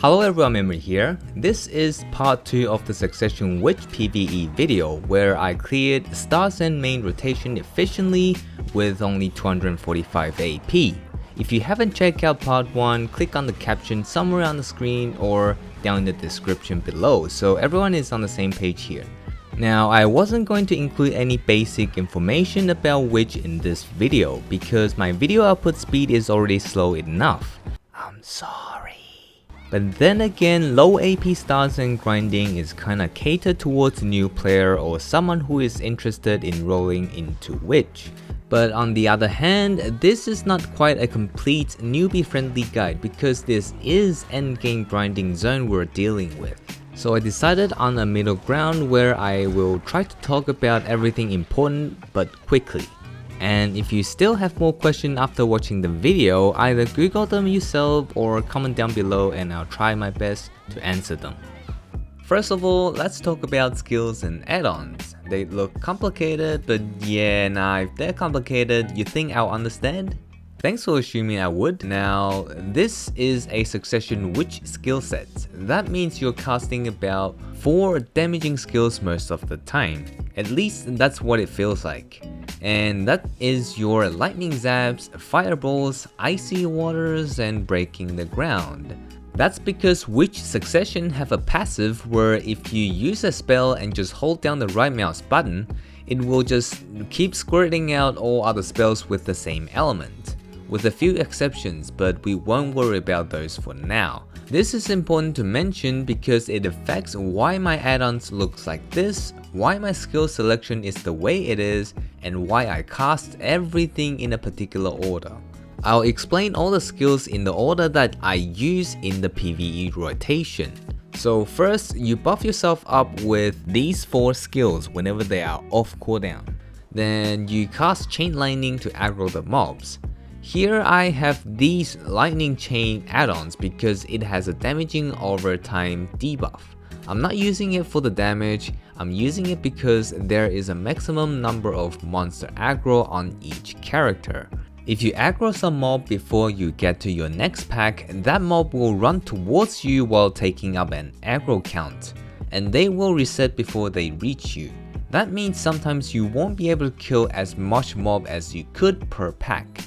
Hello everyone, Memory here. This is part 2 of the Succession Witch PvE video where I cleared Stars and main rotation efficiently with only 245 AP. If you haven't checked out part 1, click on the caption somewhere on the screen or down in the description below so everyone is on the same page here. Now, I wasn't going to include any basic information about Witch in this video because my video output speed is already slow enough. I'm sorry. But then again, low AP stars and grinding is kinda catered towards a new player or someone who is interested in rolling into Witch. But on the other hand, this is not quite a complete newbie friendly guide because this is endgame grinding zone we're dealing with. So I decided on a middle ground where I will try to talk about everything important but quickly. And if you still have more questions after watching the video, either Google them yourself or comment down below and I'll try my best to answer them. First of all, let's talk about skills and add-ons. They look complicated, but yeah, nah, if they're complicated, you think I'll understand? Thanks for assuming I would. Now, this is a Succession Witch skill set. That means you're casting about 4 damaging skills most of the time. At least that's what it feels like. And that is your lightning zaps, fireballs, icy waters, and breaking the ground. That's because Witch Succession have a passive where if you use a spell and just hold down the right mouse button, it will just keep squirting out all other spells with the same element. With a few exceptions, but we won't worry about those for now. This is important to mention because it affects why my add-ons looks like this, why my skill selection is the way it is, and why I cast everything in a particular order. I'll explain all the skills in the order that I use in the PvE rotation. So first, you buff yourself up with these 4 skills whenever they are off cooldown. Then you cast Chain Lightning to aggro the mobs. Here I have these lightning chain add-ons because it has a damaging over time debuff. I'm not using it for the damage, I'm using it because there is a maximum number of monster aggro on each character. If you aggro some mob before you get to your next pack, that mob will run towards you while taking up an aggro count, and they will reset before they reach you. That means sometimes you won't be able to kill as much mob as you could per pack.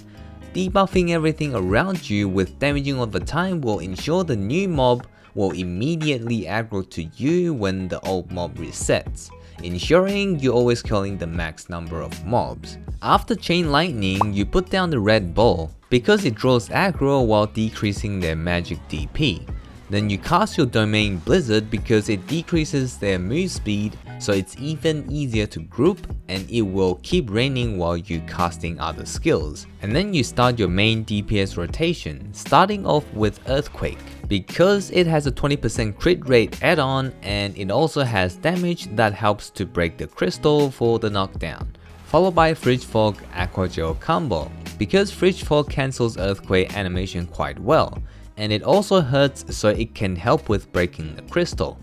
Debuffing everything around you with damaging over time will ensure the new mob will immediately aggro to you when the old mob resets, ensuring you're always killing the max number of mobs. After Chain Lightning, you put down the red ball because it draws aggro while decreasing their magic DP. Then you cast your Domain Blizzard because it decreases their move speed, so it's even easier to group and it will keep raining while you casting other skills. And then you start your main DPS rotation, starting off with Earthquake because it has a 20% crit rate add-on and it also has damage that helps to break the crystal for the knockdown. Followed by Fridge Fog Aqua Gel combo because Fridge Fog cancels Earthquake animation quite well. And it also hurts so it can help with breaking the crystal.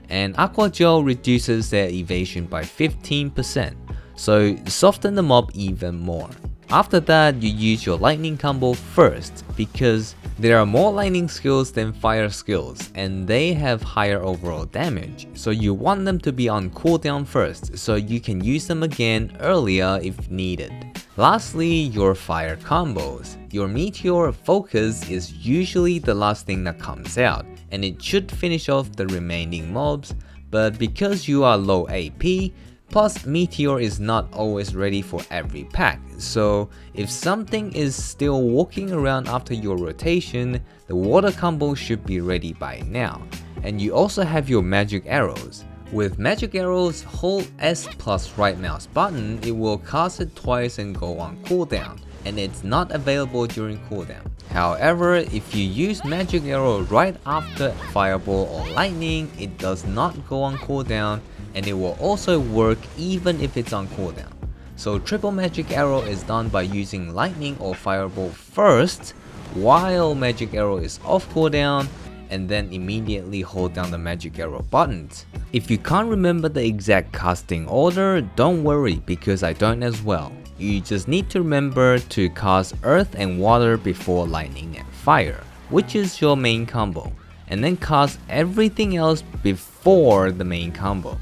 And Aqua Gel reduces their evasion by 15%, so soften the mob even more. After that, you use your lightning combo first because there are more lightning skills than fire skills and they have higher overall damage, so you want them to be on cooldown first so you can use them again earlier if needed. Lastly, your fire combos. Your meteor focus is usually the last thing that comes out and it should finish off the remaining mobs, but because you are low AP, plus meteor is not always ready for every pack, so if something is still walking around after your rotation, the water combo should be ready by now. And you also have your magic arrows. With magic arrows, hold S plus right mouse button, it will cast it twice and go on cooldown, and it's not available during cooldown. However, if you use magic arrow right after fireball or lightning, it does not go on cooldown and it will also work even if it's on cooldown. So triple magic arrow is done by using lightning or fireball first while magic arrow is off cooldown and then immediately hold down the magic arrow buttons. If you can't remember the exact casting order, don't worry because I don't as well. You just need to remember to cast earth and water before lightning and fire, which is your main combo. and then cast everything else before the main combo.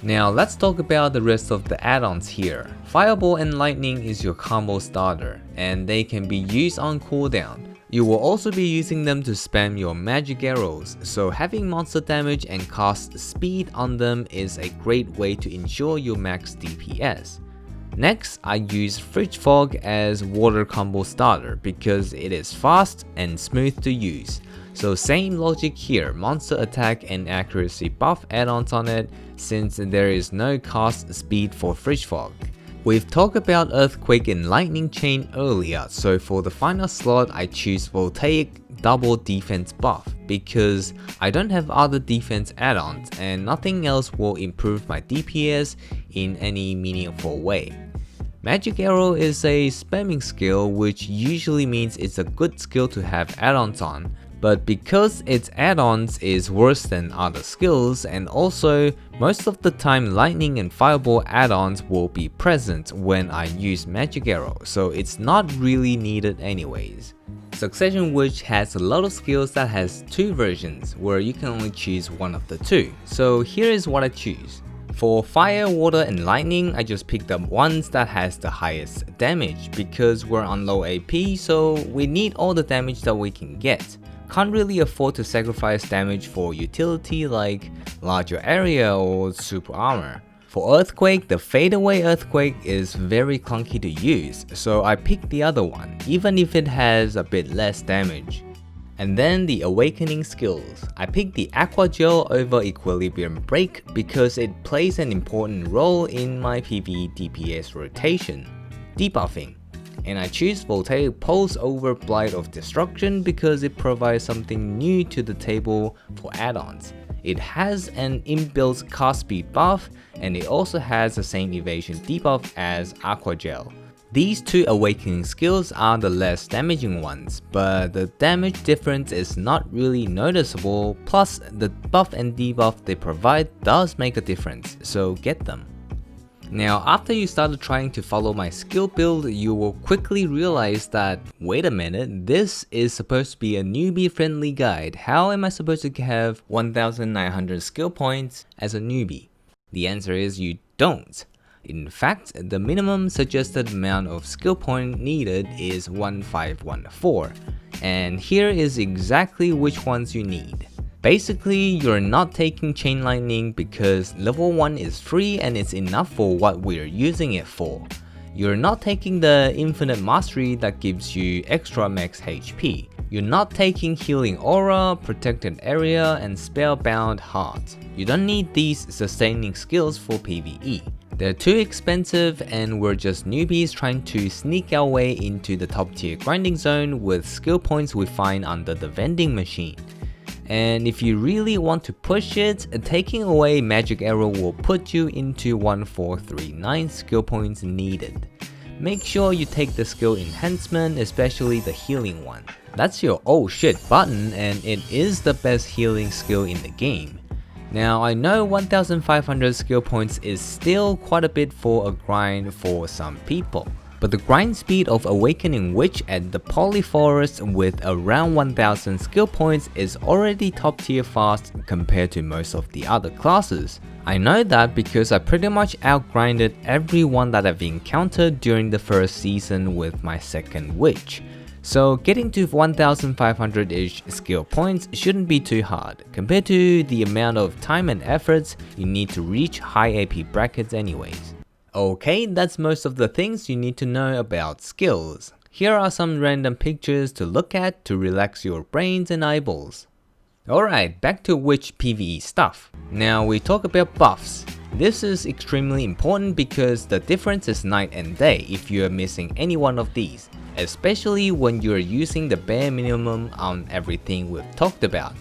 Now let's talk about the rest of the add-ons here. Fireball and Lightning is your combo starter, and they can be used on cooldown. You will also be using them to spam your magic arrows, so having monster damage and cast speed on them is a great way to ensure your max DPS. Next, I use Fridge Fog as water combo starter because it is fast and smooth to use. So same logic here, monster attack and accuracy buff add-ons on it since there is no cast speed for Fridge Fog. We've talked about Earthquake and Lightning Chain earlier, so for the final slot I choose Voltaic double defense buff because I don't have other defense add-ons and nothing else will improve my DPS in any meaningful way. Magic Arrow is a spamming skill, which usually means it's a good skill to have add-ons on, but because its add-ons is worse than other skills, and also most of the time Lightning and Fireball add-ons will be present when I use Magic Arrow, so it's not really needed anyways. Succession Witch has a lot of skills that has two versions where you can only choose one of the two, so here is what I choose. For Fire, Water and Lightning, I just picked up ones that has the highest damage because we're on low AP, so we need all the damage that we can get. Can't really afford to sacrifice damage for utility like larger area or super armor. For Earthquake, the fadeaway Earthquake is very clunky to use, so I picked the other one, even if it has a bit less damage. And then the Awakening skills. I picked the Aqua Gel over Equilibrium Break because it plays an important role in my PvE DPS rotation, debuffing. And I choose Voltaic Pulse over Blight of Destruction because it provides something new to the table for add-ons. It has an inbuilt cast speed buff, and it also has the same evasion debuff as Aqua Gel. These two Awakening skills are the less damaging ones, but the damage difference is not really noticeable, plus the buff and debuff they provide does make a difference, so get them. Now after you started trying to follow my skill build, you will quickly realize that, wait a minute, this is supposed to be a newbie friendly guide. How am I supposed to have 1900 skill points as a newbie? The answer is you don't. In fact, the minimum suggested amount of skill point needed is 1514, and here is exactly which ones you need. Basically, you're not taking Chain Lightning because level 1 is free and it's enough for what we're using it for. You're not taking the Infinite Mastery that gives you extra max HP. You're not taking Healing Aura, Protected Area, and Spellbound Heart. You don't need these sustaining skills for PvE. They're too expensive and we're just newbies trying to sneak our way into the top tier grinding zone with skill points we find under the vending machine. And if you really want to push it, taking away Magic Arrow will put you into 1439 skill points needed. Make sure you take the skill enhancement, especially the healing one. That's your oh shit button and it is the best healing skill in the game. Now I know 1500 skill points is still quite a bit for a grind for some people, but the grind speed of Awakening Witch at the Polyforest with around 1000 skill points is already top tier fast compared to most of the other classes. I know that because I pretty much outgrinded everyone that I've encountered during the first season with my second Witch. So getting to 1500-ish skill points shouldn't be too hard, compared to the amount of time and efforts you need to reach high AP brackets anyways. Okay, that's most of the things you need to know about skills. Here are some random pictures to look at to relax your brains and eyeballs. Alright, back to Witch PvE stuff. Now we talk about buffs. This is extremely important because the difference is night and day if you are missing any one of these, especially when you are using the bare minimum on everything we've talked about.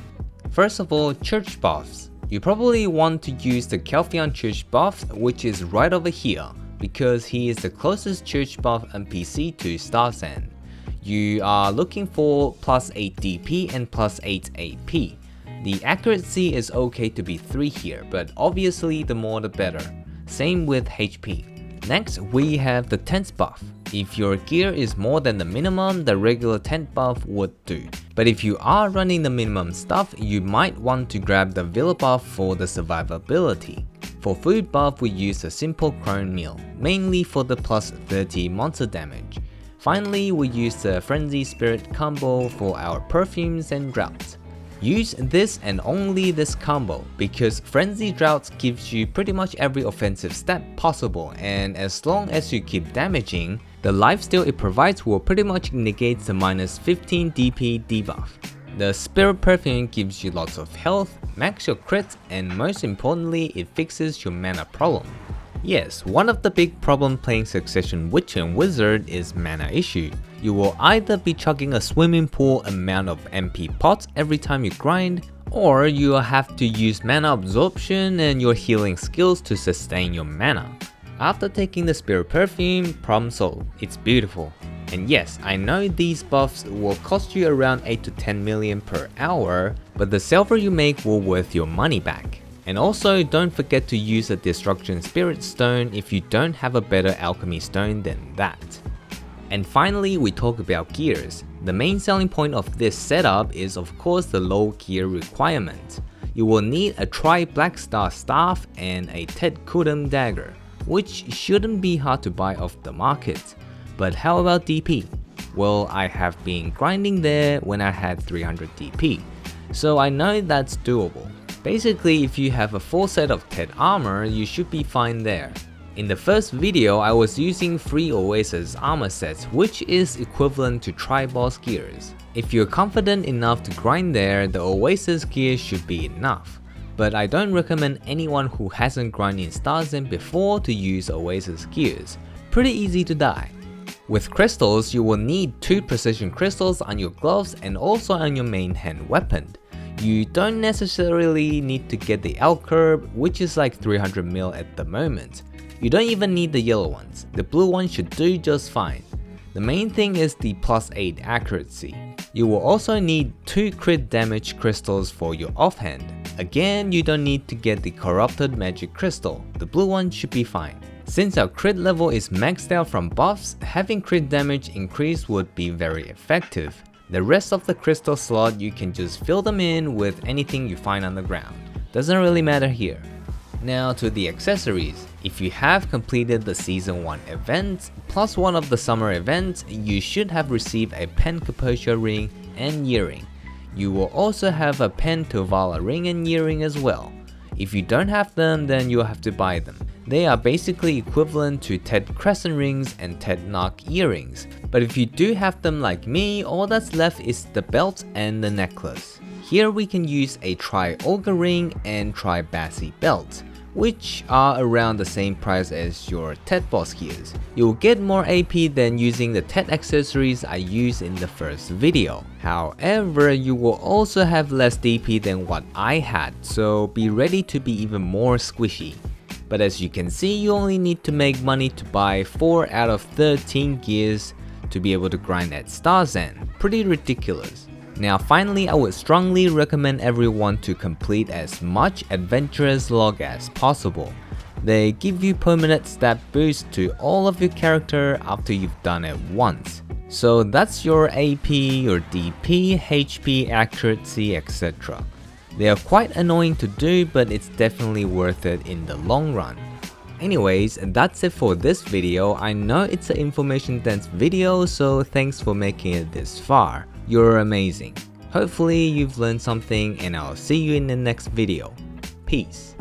First of all, church buffs. You probably want to use the Kelphion church buff, which is right over here, because he is the closest church buff NPC to Starsan. You are looking for plus 8 DP and plus 8 AP. The accuracy is okay to be 3 here, but obviously the more the better. Same with HP. Next, we have the tense buff. If your gear is more than the minimum, the regular tent buff would do. But if you are running the minimum stuff, you might want to grab the villa buff for the survivability. For food buff, we use a simple crone meal, mainly for the plus 30 monster damage. Finally, we use the Frenzy Spirit combo for our perfumes and droughts. Use this and only this combo, because Frenzy Droughts gives you pretty much every offensive stat possible, and as long as you keep damaging, the lifesteal it provides will pretty much negate the minus 15 DP debuff. The Spirit Perfume gives you lots of health, max your crits, and most importantly, it fixes your mana problem. Yes, one of the big problem playing Succession Witch and Wizard is mana issue. You will either be chugging a swimming pool amount of MP pots every time you grind, or you will have to use mana absorption and your healing skills to sustain your mana. After taking the Spirit Perfume, problem solved. It's beautiful. And yes, I know these buffs will cost you around 8 to 10 million per hour, but the silver you make will worth your money back. And also, don't forget to use a Destruction Spirit Stone if you don't have a better alchemy stone than that. And finally, we talk about gears. The main selling point of this setup is of course the low gear requirement. You will need a Tri-Black Star Staff and a Ted Kudum Dagger, which shouldn't be hard to buy off the market. But how about DP? Well, I have been grinding there when I had 300 DP, so I know that's doable. Basically, if you have a full set of Ted armor, you should be fine there. In the first video, I was using 3 Oasis armor sets, which is equivalent to Tri-Boss gears. If you're confident enough to grind there, the Oasis gear should be enough. But I don't recommend anyone who hasn't grinded in Starzen before to use Oasis gears. Pretty easy to die. With crystals, you will need 2 precision crystals on your gloves and also on your main hand weapon. You don't necessarily need to get the L curve, which is like 300 mil at the moment. You don't even need the yellow ones, the blue one should do just fine. The main thing is the plus 8 accuracy. You will also need 2 crit damage crystals for your offhand. Again, you don't need to get the corrupted magic crystal, the blue one should be fine. Since our crit level is maxed out from buffs, having crit damage increase would be very effective. The rest of the crystal slot you can just fill them in with anything you find on the ground. Doesn't really matter here. Now to the accessories. If you have completed the Season 1 events, plus one of the summer events, you should have received a Pen Cappuccino ring and earring. You will also have a Pen Tovala ring and earring as well. If you don't have them, then you'll have to buy them. They are basically equivalent to Ted Crescent rings and Ted Knock earrings, but if you do have them like me, all that's left is the belt and the necklace. Here we can use a Tri-Olga ring and Tri-Bassi belt, which are around the same price as your Ted boss gears. You will get more AP than using the Ted accessories I used in the first video. However, you will also have less DP than what I had, so be ready to be even more squishy. But as you can see, you only need to make money to buy 4 out of 13 gears to be able to grind at Starzen. Pretty ridiculous. Now finally, I would strongly recommend everyone to complete as much adventurous log as possible. They give you permanent stat boost to all of your character after you've done it once. So that's your AP, your DP, HP, accuracy, etc. They are quite annoying to do, but it's definitely worth it in the long run. Anyways, that's it for this video. I know it's an information dense video, so thanks for making it this far. You're amazing. Hopefully you've learned something, and I'll see you in the next video. Peace.